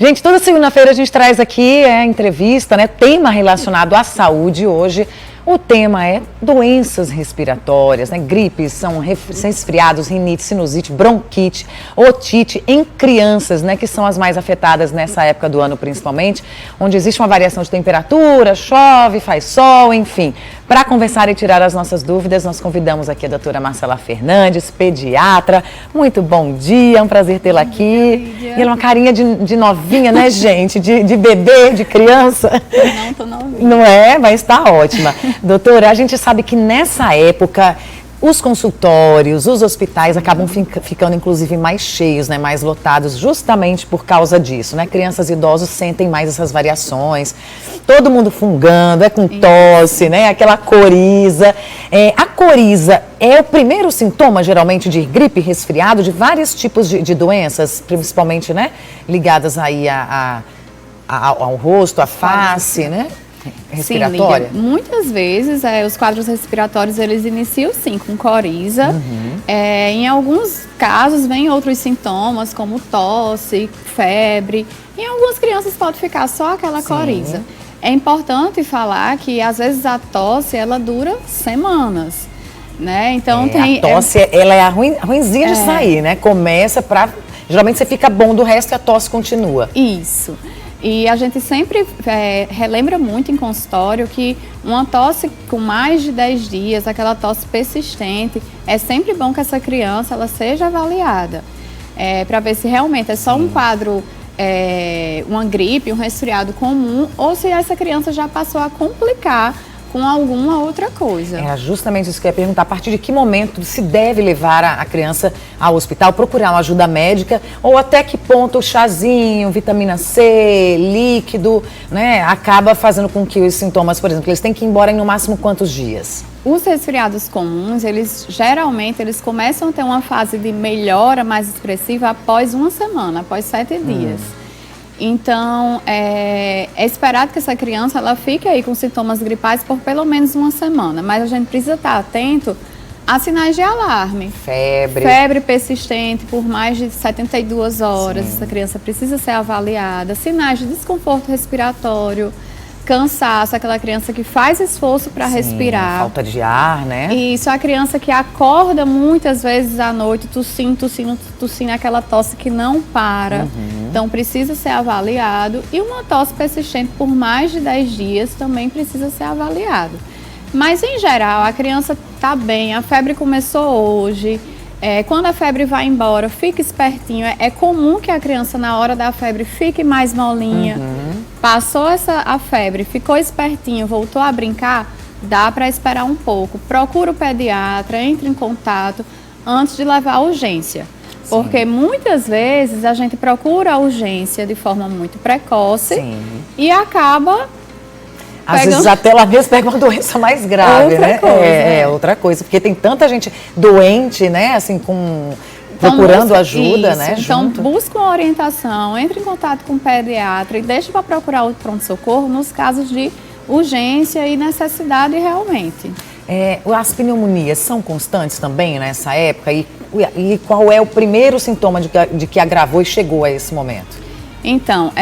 Gente, toda segunda-feira a gente traz aqui a entrevista, né? Tema relacionado à saúde. Hoje o tema é doenças respiratórias, né? Gripes, são resfriados, rinite, sinusite, bronquite, otite em crianças, né? Que são as mais afetadas nessa época do ano, principalmente, onde existe uma variação de temperatura, chove, faz sol, enfim. Para conversar e tirar as nossas dúvidas, nós convidamos aqui a doutora Marcela Fernandes, pediatra. Muito bom dia, é um prazer tê-la aqui. E ela é uma carinha de novinha, né, gente? De bebê, de criança. Não, tô novinha. Não é? Mas está ótima. Doutora, a gente sabe que nessa época os consultórios, os hospitais acabam ficando inclusive mais cheios, né, mais lotados, justamente por causa disso, né? Crianças e idosos sentem mais essas variações, todo mundo fungando, é com tosse, né? Aquela coriza. A coriza é o primeiro sintoma, geralmente, de gripe, resfriado, de vários tipos de doenças, principalmente, né, ligadas aí ao rosto, à face, né? Respiratória? Sim, Lídia. Muitas vezes os quadros respiratórios eles iniciam sim com coriza. Em alguns casos vem outros sintomas como tosse, febre. Em algumas crianças pode ficar só aquela coriza. É importante falar que às vezes a tosse ela dura semanas, né? Então a tosse ela é a ruinzinha de sair, né? Começa geralmente você fica bom do resto e a tosse continua. Isso. E a gente sempre relembra muito em consultório que uma tosse com mais de 10 dias, aquela tosse persistente, é sempre bom que essa criança ela seja avaliada para ver se realmente é só um quadro, uma gripe, um resfriado comum, ou se essa criança já passou a complicar com alguma outra coisa. É justamente isso que eu ia perguntar. A partir de que momento se deve levar a criança ao hospital, procurar uma ajuda médica, ou até que ponto o chazinho, vitamina C, líquido, né, acaba fazendo com que os sintomas, por exemplo, eles têm que ir embora em no máximo quantos dias? Os resfriados comuns, geralmente começam a ter uma fase de melhora mais expressiva após uma semana, após 7 dias. Então, é esperado que essa criança ela fique aí com sintomas gripais por pelo menos uma semana, mas a gente precisa estar atento a sinais de alarme. Febre persistente por mais de 72 horas, essa criança precisa ser avaliada. Sinais de desconforto respiratório, cansaço, aquela criança que faz esforço para respirar. Falta de ar, né? Isso, a criança que acorda muitas vezes à noite tossindo, aquela tosse que não para. Então precisa ser avaliado. E uma tosse persistente por mais de 10 dias também precisa ser avaliado. Mas em geral, a criança está bem, a febre começou hoje. Quando a febre vai embora, fica espertinho. É comum que a criança na hora da febre fique mais molinha. Passou a febre, ficou espertinho, voltou a brincar, dá para esperar um pouco. Procura o pediatra, entre em contato antes de levar a urgência. Porque muitas vezes a gente procura a urgência de forma muito precoce e acaba... Às vezes até lá mesmo pega uma doença mais grave, né? Outra coisa, porque tem tanta gente doente, né? Assim, procurando ajuda, né? Então, busca uma orientação, entre em contato com o pediatra e deixa para procurar o pronto-socorro nos casos de urgência e necessidade realmente. As pneumonias são constantes também nessa época? E qual é o primeiro sintoma de que agravou e chegou a esse momento? Então,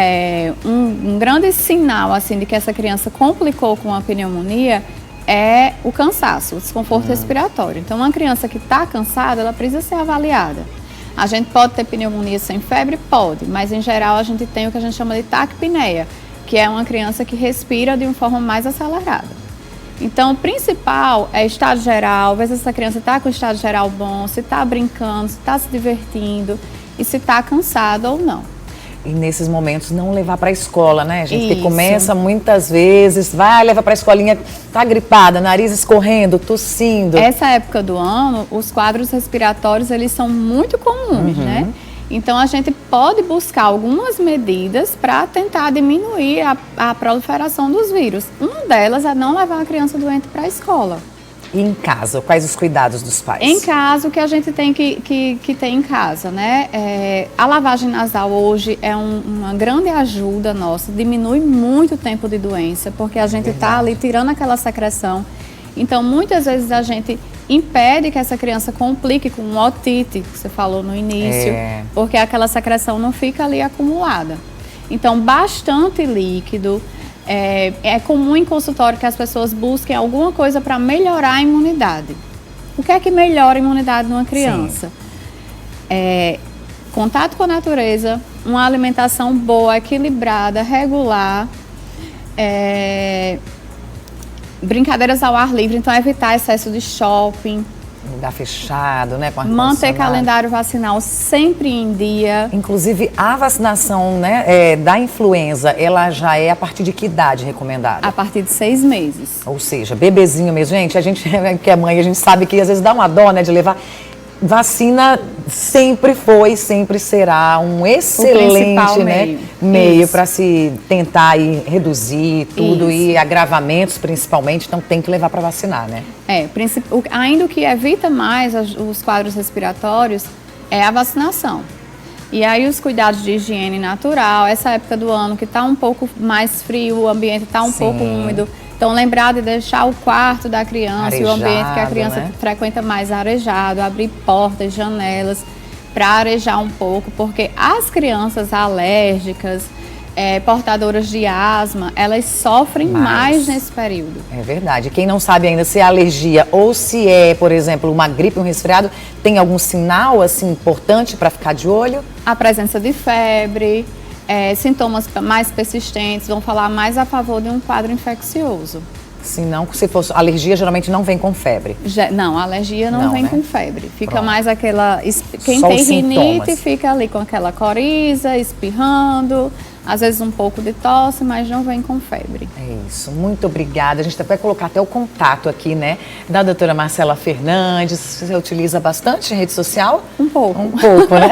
um grande sinal assim, de que essa criança complicou com a pneumonia é o cansaço, o desconforto respiratório. Então, uma criança que está cansada, ela precisa ser avaliada. A gente pode ter pneumonia sem febre? Pode, mas em geral a gente tem o que a gente chama de taquipneia, que é uma criança que respira de uma forma mais acelerada. Então, o principal é estado geral, ver se essa criança está com estado geral bom, se está brincando, se está se divertindo e se está cansada ou não. E nesses momentos não levar para a escola, né, gente? Porque começa muitas vezes, leva para a escolinha, tá gripada, nariz escorrendo, tossindo. Essa época do ano, os quadros respiratórios, eles são muito comuns, né? Então, a gente pode buscar algumas medidas para tentar diminuir a proliferação dos vírus. Uma delas é não levar a criança doente para a escola. E em casa, quais os cuidados dos pais? Em casa, o que a gente tem que ter em casa, né? A lavagem nasal hoje é uma grande ajuda nossa, diminui muito o tempo de doença, porque a gente está ali tirando aquela secreção. Então, muitas vezes a gente impede que essa criança complique com otite, que você falou no início, porque aquela secreção não fica ali acumulada. Então, bastante líquido. É comum em consultório que as pessoas busquem alguma coisa para melhorar a imunidade. O que é que melhora a imunidade numa criança? Contato com a natureza, uma alimentação boa, equilibrada, regular, brincadeiras ao ar livre, então evitar excesso de shopping. Lugar fechado, né? Com Manter calendário vacinal sempre em dia. Inclusive, a vacinação, né, da influenza, ela já é a partir de que idade recomendada? A partir de 6 meses. Ou seja, bebezinho mesmo. Gente, a gente que é mãe, a gente sabe que às vezes dá uma dó, né, de levar. Vacina sempre foi, sempre será um excelente, né, meio para se tentar aí reduzir tudo. Isso. E agravamentos principalmente, então tem que levar para vacinar, né? Ainda o que evita mais os quadros respiratórios é a vacinação. E aí os cuidados de higiene natural, essa época do ano que está um pouco mais frio, o ambiente está um pouco úmido. Então, lembrar de deixar o quarto da criança arejado, e o ambiente que a criança frequenta mais arejado, abrir portas, janelas, para arejar um pouco, porque as crianças alérgicas, portadoras de asma, elas sofrem mais nesse período. É verdade. Quem não sabe ainda se é alergia ou se é, por exemplo, uma gripe, um resfriado, tem algum sinal assim importante para ficar de olho? A presença de febre. Sintomas mais persistentes vão falar mais a favor de um quadro infeccioso. Se não, se fosse alergia, geralmente não vem com febre. Não, a alergia não vem com febre. Fica mais aquela... Quem Só tem rinite fica ali com aquela coriza, espirrando, às vezes um pouco de tosse, mas não vem com febre. É isso, muito obrigada. A gente vai colocar até o contato aqui, né, da doutora Marcela Fernandes. Você utiliza bastante rede social? Um pouco. Um pouco, né?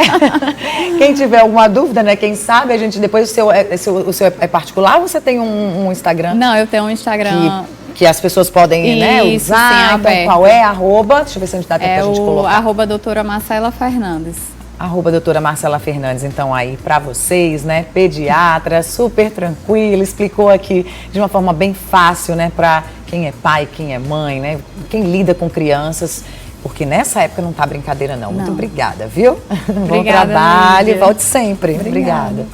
Quem tiver alguma dúvida, né, quem sabe, a gente depois o seu é particular ou você tem um Instagram? Não, eu tenho um Instagram... Que as pessoas podem, né, usar. Sim, então, qual é? Arroba, deixa eu ver se a gente dá tempo pra gente colocar. Arroba doutora Marcela Fernandes. Arroba doutora Marcela Fernandes, então aí para vocês, né, pediatra, super tranquila, explicou aqui de uma forma bem fácil, né, para quem é pai, quem é mãe, né, quem lida com crianças, porque nessa época não tá brincadeira não. Muito obrigada, viu? Obrigada, bom trabalho, Lídia. volte sempre. Obrigada.